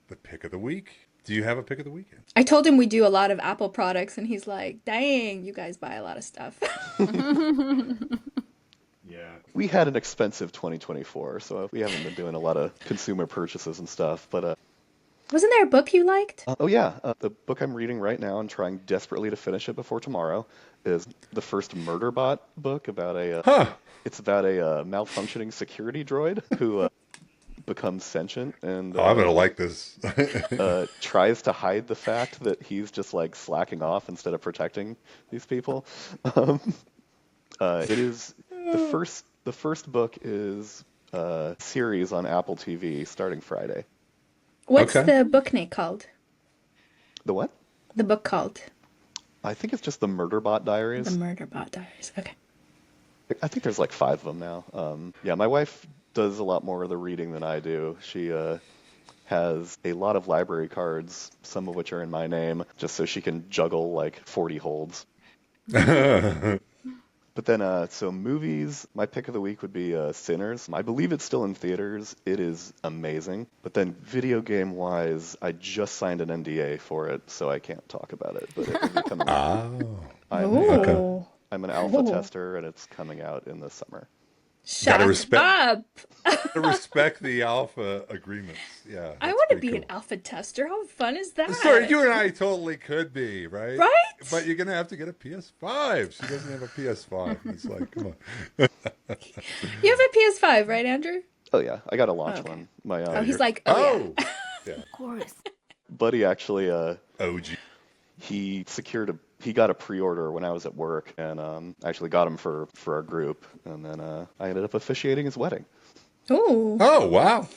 the pick of the week. Do you have a pick of the week? I told him we do a lot of Apple products, and he's like, dang, you guys buy a lot of stuff. Yeah. We had an expensive 2024, so we haven't been doing a lot of consumer purchases and stuff. But wasn't there a book you liked? The book I'm reading right now and trying desperately to finish it before tomorrow is the first Murderbot book about it's about a malfunctioning security droid who becomes sentient and I'm gonna like this. Tries to hide the fact that he's just like slacking off instead of protecting these people. It is the first book is a series on Apple TV starting Friday. What's the book name called? The what? The book called? I think it's just the Murderbot Diaries. The Murderbot Diaries. Okay. I think there's like 5 of them now. My wife does a lot more of the reading than I do. She has a lot of library cards, some of which are in my name, just so she can juggle like 40 holds. But then, so movies, my pick of the week would be Sinners. I believe it's still in theaters. It is amazing. But then video game-wise, I just signed an NDA for it, so I can't talk about it. But it will be coming out. I'm an alpha tester, and it's coming out in the summer. Shut up! Respect the alpha agreements. Yeah, I want to be an alpha tester. How fun is that? Sorry, you and I totally could be, right? Right? But you're going to have to get a PS5. She doesn't have a PS5. It's like, come on. You have a PS5, right, Andrew? Oh, yeah. I got a launch one. He's like, yeah. Of course. Buddy actually, OG. he got a pre-order when I was at work, and I actually got him for our group, and then I ended up officiating his wedding. Ooh. Oh, wow.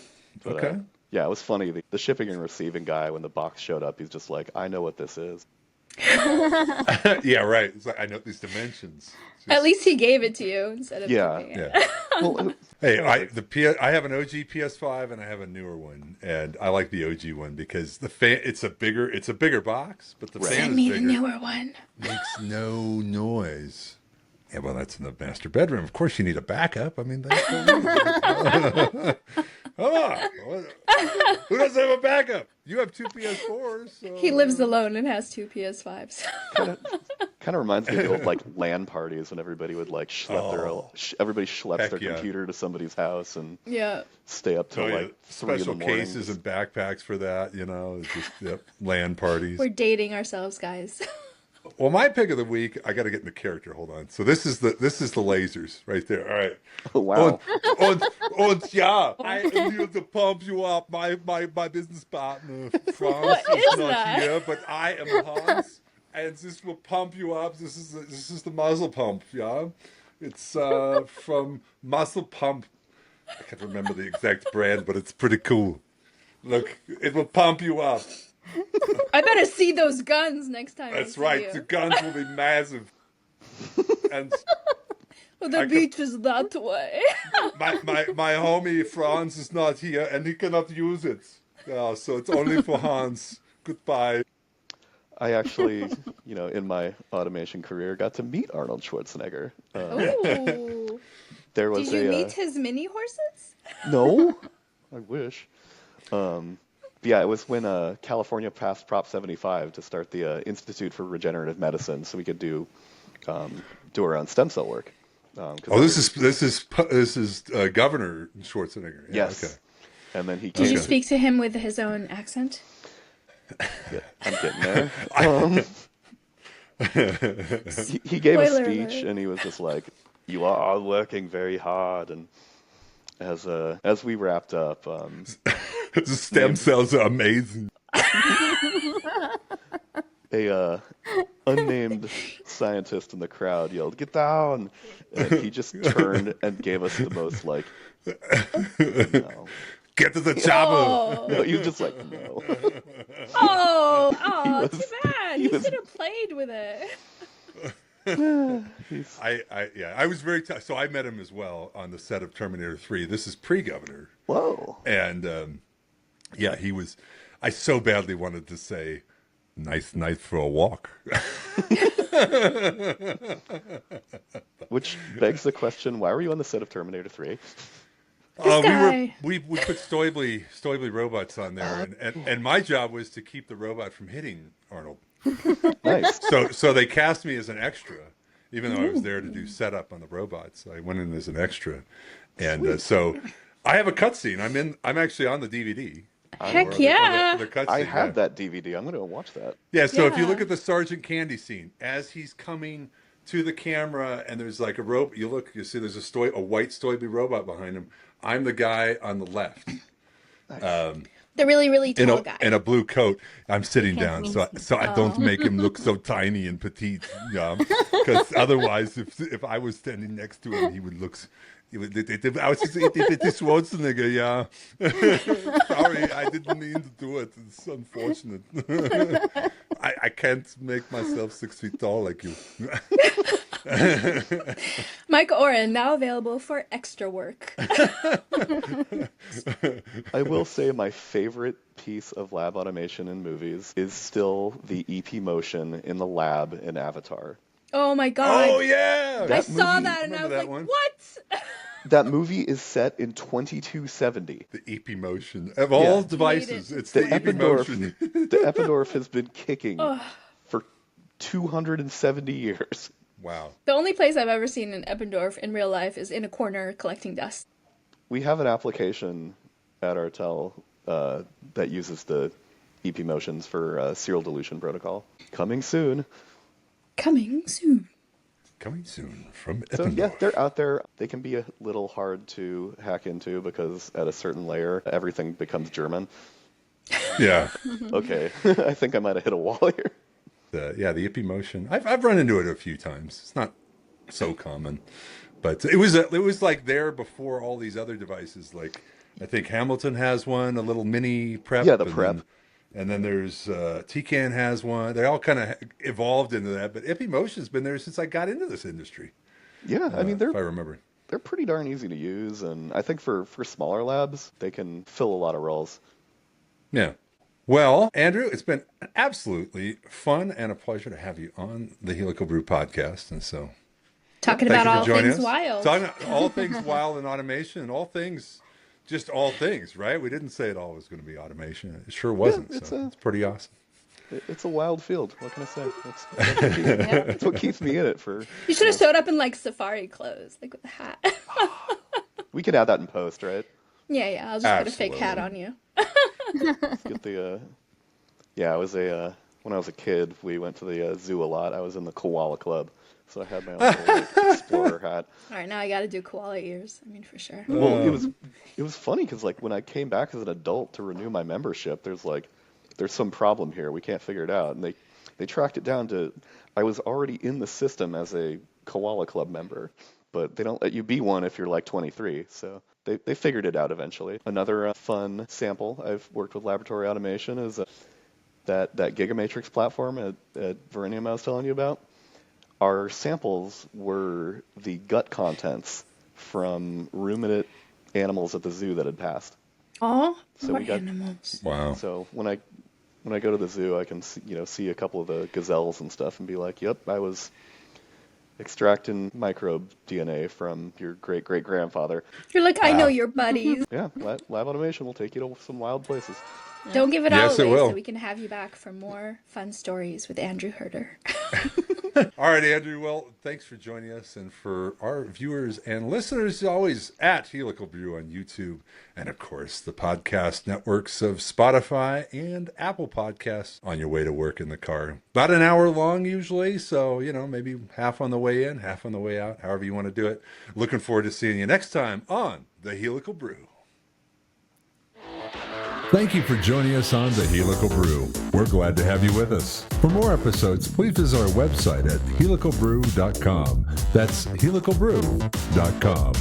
But, okay. Yeah, it was funny. The shipping and receiving guy, when the box showed up, he's just like, I know what this is. Yeah, right. It's like, I know these dimensions. At least he gave it to you instead of giving it. Yeah. Well, hey, I have an OG PS5 and I have a newer one, and I like the OG one because the fan it's a bigger box, but the fan Send is me bigger. the newer one. Makes no noise. Yeah, well, that's in the master bedroom. Of course, you need a backup. I mean, that's come on. Who doesn't have a backup? You have 2 PS4s. So... He lives alone and has 2 PS5s. Kind of reminds me of the old like LAN parties when everybody would like schlep everybody schleps their computer to somebody's house and stay up till like 3 in the morning. Special cases and backpacks for that, just LAN parties. We're dating ourselves, guys. Well, my pick of the week, I got to get in the character. Hold on. So this is the lasers right there. All right. Oh, wow. Und ja, I am here to pump you up. My business partner Franz is not here, but I am Hans, and this will pump you up. This is the muzzle pump. Yeah, it's from Muscle Pump. I can't remember the exact brand, but it's pretty cool. Look, it will pump you up. I better see those guns next time. That's right. You. The guns will be massive. And the beach is that way. my homie Franz is not here, and he cannot use it. Yeah, so it's only for Hans. Goodbye. I actually, in my automation career, got to meet Arnold Schwarzenegger. Oh. There was Did you meet his mini horses? No, I wish. Yeah, it was when California passed Prop 75 to start the Institute for Regenerative Medicine, so we could do our own stem cell work. This is Governor Schwarzenegger. Yeah, yes. Okay. And then he. Did you speak to him with his own accent? Yeah, I'm getting there. He gave a speech, and he was just like, "You are all working very hard," and as we wrapped up, the stem cells are amazing. A unnamed scientist in the crowd yelled, "Get down!" And he just turned and gave us the most like, no. Get to the chopper. Oh. No, he was just like, no. Too bad. You should have played with it. I was very so I met him as well on the set of Terminator 3. This is pre-Governor. Whoa. And he was. I so badly wanted to say, "Nice night for a walk." Which begs the question: why were you on the set of Terminator 3? We put Stoibly robots on there, and my job was to keep the robot from hitting Arnold. Nice. So they cast me as an extra, even though I was there to do setup on the robots. I went in as an extra, and so I have a cutscene. I'm actually on the DVD. Heck yeah! I have that DVD. I'm going to watch that. Yeah. So if you look at the Sergeant Candy scene, as he's coming to the camera, and there's like a rope. You see there's a white Stoibly robot behind him. I'm the guy on the left. The really, really tall guy. In a blue coat. I'm sitting down so I don't make him look so tiny and petite. Because otherwise, if I was standing next to him, he would look... I was just this Schwarzenegger, yeah. Sorry, I didn't mean to do it. It's unfortunate. I can't make myself 6 feet tall like you. Mike Ouren, now available for extra work. I will say my favorite piece of lab automation in movies is still the EP motion in the lab in Avatar. Oh my god. Oh yeah! I saw that and I was like, what? That movie is set in 2270. The EP motion. Of all devices, it's the EP motion. The Eppendorf has been kicking for 270 years. Wow. The only place I've ever seen an Eppendorf in real life is in a corner collecting dust. We have an application at Artel that uses the EP motions for serial dilution protocol. Coming soon. Coming soon. Coming soon from Eppendorf. So yeah, they're out there. They can be a little hard to hack into because at a certain layer, everything becomes German. Yeah. Okay, I think I might have hit a wall here. The EP motion. I've run into it a few times. It's not so common, but it was like there before all these other devices. Like I think Hamilton has one, a little mini prep. Yeah, the prep. And then there's TCAN has one. They all kind of evolved into that. But EP Motion's been there since I got into this industry. Yeah, I mean, if I remember. They're pretty darn easy to use. And I think for smaller labs, they can fill a lot of roles. Yeah. Well, Andrew, it's been absolutely fun and a pleasure to have you on the Helical Brew podcast. And so... Talking about all things us. wild. Talking about all things wild in automation and all things... Just all things, right? We didn't say it all was going to be automation. It sure wasn't. Yeah, it's pretty awesome. It's a wild field. What can I say? That's what keeps me in it. You should have showed up in like safari clothes, like with a hat. We can add that in post, right? Yeah. I'll just put a fake hat on you. Let's get the. Yeah, I was when I was a kid, we went to the zoo a lot. I was in the koala club. So I had my own little explorer hat. All right, now I got to do koala ears. I mean, for sure. Well, it was funny because like when I came back as an adult to renew my membership, there's some problem here. We can't figure it out, and they tracked it down to I was already in the system as a koala club member, but they don't let you be one if you're like 23. So they figured it out eventually. Another fun sample I've worked with laboratory automation is that Gigamatrix platform at Verenium I was telling you about. Our samples were the gut contents from ruminant animals at the zoo that had passed. Oh, so we got animals. Wow. So when I when I go to the zoo, I can see a couple of the gazelles and stuff and be like, yep, I was extracting microbe DNA from your great-great-grandfather. You're like, I know your buddies. Yeah, lab automation will take you to some wild places. Don't give it all Yes, it away will. so we can have you back for more fun stories with Andrew Hurder. All right, Andrew. Well, thanks for joining us. And for our viewers and listeners, always at Helical Brew on YouTube. And, of course, the podcast networks of Spotify and Apple Podcasts on your way to work in the car. About an hour long usually. So, maybe half on the way in, half on the way out, however you want to do it. Looking forward to seeing you next time on the Helical Brew. Thank you for joining us on the Helical Brew. We're glad to have you with us. For more episodes, please visit our website at helicalbrew.com. That's helicalbrew.com.